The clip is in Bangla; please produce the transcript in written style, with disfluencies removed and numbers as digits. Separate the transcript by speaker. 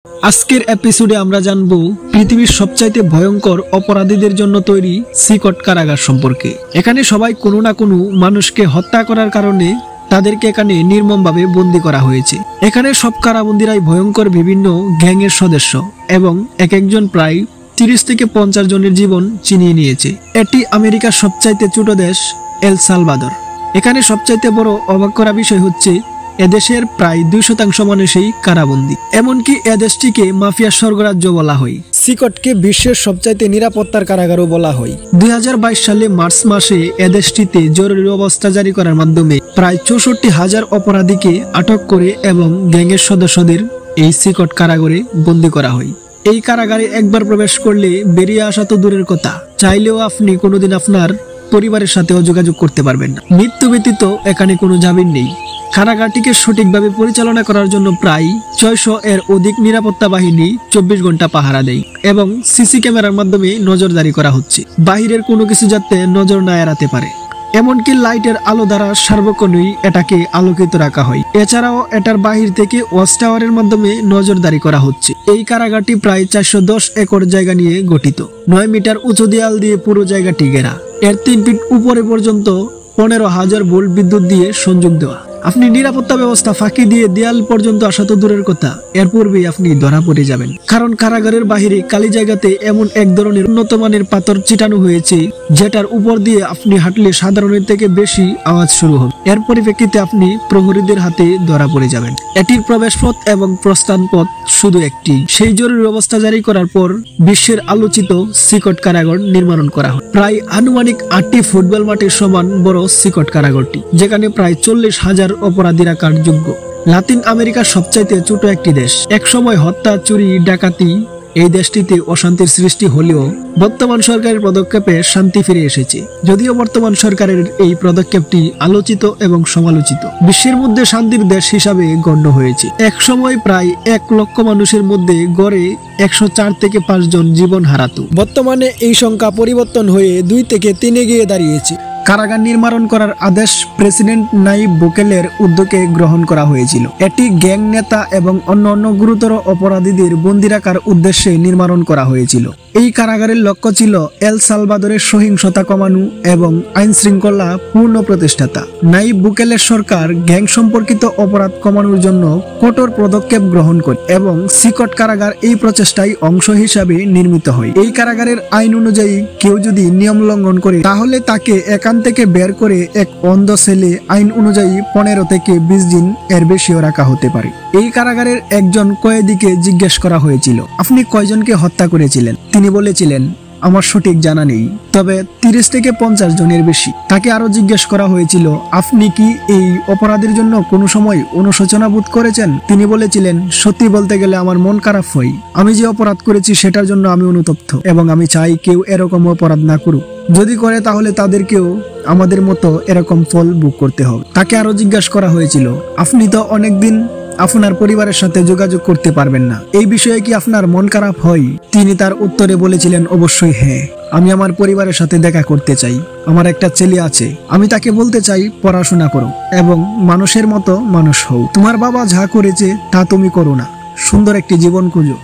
Speaker 1: আজকের এপিসোডে আমরা জানব পৃথিবীর সবচাইতে ভয়ঙ্কর অপরাধীদের জন্য তৈরি সিকট কারাগার সম্পর্কে। এখানে সবাই কোনো না কোনো মানুষকে হত্যা করার কারণে তাদেরকে এখানে নির্মমভাবে বন্দী করা হয়েছে। এখানে সব কারাবন্দীরাই ভয়ঙ্কর বিভিন্ন গ্যাংয়ের সদস্য এবং এক একজন প্রায় 30 থেকে 50 জনের জীবন ছিনিয়ে নিয়েছে। এটি আমেরিকার সবচাইতে ছোট দেশ এল সালভাদর। এখানে সবচাইতে বড় অবাক করা বিষয় হচ্ছে এদেশের প্রায় 2% মানুষই কারাবন্দী। এমনকি এদেশটিকে মাফিয়া স্বর্গরাজ্য বলা হয়। সিকটকে বিশ্বের সবচাইতে নিরাপত্তার কারাগারও বলা হয়। 2022 সালে মার্চ মাসে এদেশটিতে জরুরি অবস্থা জারি করার মাধ্যমে প্রায় 64,000 অপরাধীকে আটক করে এবং গ্যাংয়ের সদস্যদের এই সিকট কারাগারে বন্দী করা হয়। এই কারাগারে একবার প্রবেশ করলে বেরিয়ে আসা তো দূরের কথা, চাইলেও আপনি কোনোদিন আপনার পরিবারের সাথেও যোগাযোগ করতে পারবেন না। মৃত্যু ব্যতীত এখানে কোনো জামিন নেই। কারাগারটিকে সঠিকভাবে পরিচালনা করার জন্য প্রায় 600 এর অধিক নিরাপত্তা বাহিনী 24 ঘন্টা পাহারা দেয় এবং সিসি ক্যামেরার মাধ্যমে নজরদারি করা হচ্ছে, বাহিরের কোনো কিছু যাতে নজর না এড়াতে পারে। এমনকি লাইটের আলো দ্বারা সার্বক্ষণই এটাকে আলোকিত রাখা হয়। এছাড়াও এটার বাহির থেকে ওয়াচ টাওয়ারের মাধ্যমে নজরদারি করা হচ্ছে। এই কারাগারটি প্রায় 410 একর জায়গা নিয়ে গঠিত। 9 মিটার উঁচু দেয়াল দিয়ে পুরো জায়গাটি ঘেরা। এর 3 ফিট উপরে পর্যন্ত 15,000 ভোল্ট বিদ্যুৎ দিয়ে সংযোগ দেওয়া। আপনি নিরাপত্তা ব্যবস্থা ফাঁকি দিয়ে দেয়াল পর্যন্ত আসা তো দূরের কথা, এর পূর্বেই আপনি ধরা পড়ে যাবেন। কারণ কারাগারের বাহিরে খালি জায়গাতে এমন এক ধরনের উন্নত মানের পাথর চিটানো হয়েছে যেটার উপর দিয়ে আপনি হাঁটলে সাধারণের থেকে বেশি আওয়াজ শুরু হবে। এর পরিপ্রেক্ষিতে আপনি প্রহরীদের হাতে ধরা পড়ে যাবেন। এটির প্রবেশ পথ এবং প্রস্থান পথ শুধু একটি। সেই জরুরি অবস্থা জারি করার পর বিশ্বের আলোচিত সিকট কারাগার নির্মাণ করা হয়। প্রায় আনুমানিক 8টি ফুটবল মাঠের সমান বড় সিকট কারাগারটি, যেখানে প্রায় 40,000 অপরাধী রাখার যোগ্য। লাতিন আমেরিকার সবচাইতে ছোট একটি দেশ। একসময় হত্যা, চুরি, ডাকাতি এই দেশটিতে অশান্তির সৃষ্টি হলেও বর্তমান সরকারের পদক্ষেপে শান্তি ফিরে এসেছে। যদিও বর্তমান সরকারের এই পদক্ষেপটি আলোচিত এবং সমালোচিত, বিশ্বের মধ্যে শান্তির দেশ হিসাবে গণ্য হয়েছে। একসময় প্রায় 1 লক্ষ মানুষের মধ্যে গড়ে 104 থেকে 5 জন জীবন হারাতো। বর্তমানে এই সংখ্যা পরিবর্তন হয়ে 2 থেকে 3 গিয়ে দাঁড়িয়েছে। কারাগার নির্মাণ করার আদেশ প্রেসিডেন্ট নাইব বুকেলের উদ্যোগে গ্রহণ করা হয়েছিল। এটি গ্যাং নেতা এবং অন্যান্য গুরুতর অপরাধীদের বন্দী রাখার উদ্দেশ্যে নির্মাণ করা হয়েছিল। এই কারাগারের লক্ষ্য ছিল এল সালভাদরের সহিংসতা কমানো এবং আইন শৃঙ্খলা পূর্ণ প্রতিষ্ঠাতা। নাইব বুকেলের সরকার গ্যাং সম্পর্কিত অপরাধ কমানোর জন্য কঠোর পদক্ষেপ গ্রহণ করে এবং সিকট কারাগার এই প্রচেষ্টায় অংশ হিসাবে নির্মিত হয়। এই কারাগারের আইন অনুযায়ী কেউ যদি নিয়ম লঙ্ঘন করে তাহলে তাকে এখান থেকে বের করে এক অন্ধ সেলে আইন অনুযায়ী 15 থেকে 20 দিন এর বেশিও রাখা হতে পারে। এই কারাগারের একজন কয়েদিকে জিজ্ঞেস করা হয়েছিল, আপনি কয়জনকে হত্যা করেছিলেন? তিনি বলেছিলেন, আমার সঠিক জানা নেই, তবে 30 থেকে 50 জনের বেশি। তাকে আরো জিজ্ঞেস করা হয়েছিল, আপনি কি এই অপরাধের জন্য কোনো সময় অনুশোচনা বোধ করেছেন? তিনি বলেছিলেন, সত্যি বলতে গেলে আমার মন খারাপ হয়। আমি যে অপরাধ করেছি সেটার জন্য আমি অনুতপ্ত এবং আমি চাই কেউ এরকম অপরাধ না করুক। যদি করে তাহলে তাদেরকেও আমাদের মতো এরকম ফল ভোগ করতে হবে। তাকে আরো জিজ্ঞাসা করা হয়েছিল, আপনি তো অনেকদিন আপনার পরিবারের সাথে যোগাযোগ করতে পারবেন না, এই বিষয়ে কি আপনার মন খারাপ হয়? তিনি তার উত্তরে বলেছিলেন, অবশ্যই হ্যাঁ, আমি আমার পরিবারের সাথে দেখা করতে চাই। আমার একটা ছেলে আছে, আমি তাকে বলতে চাই পড়াশোনা করো এবং মানুষের মতো মানুষ হও। তোমার বাবা যা করেছে তা তুমি করো না, সুন্দর একটি জীবন খুঁজো।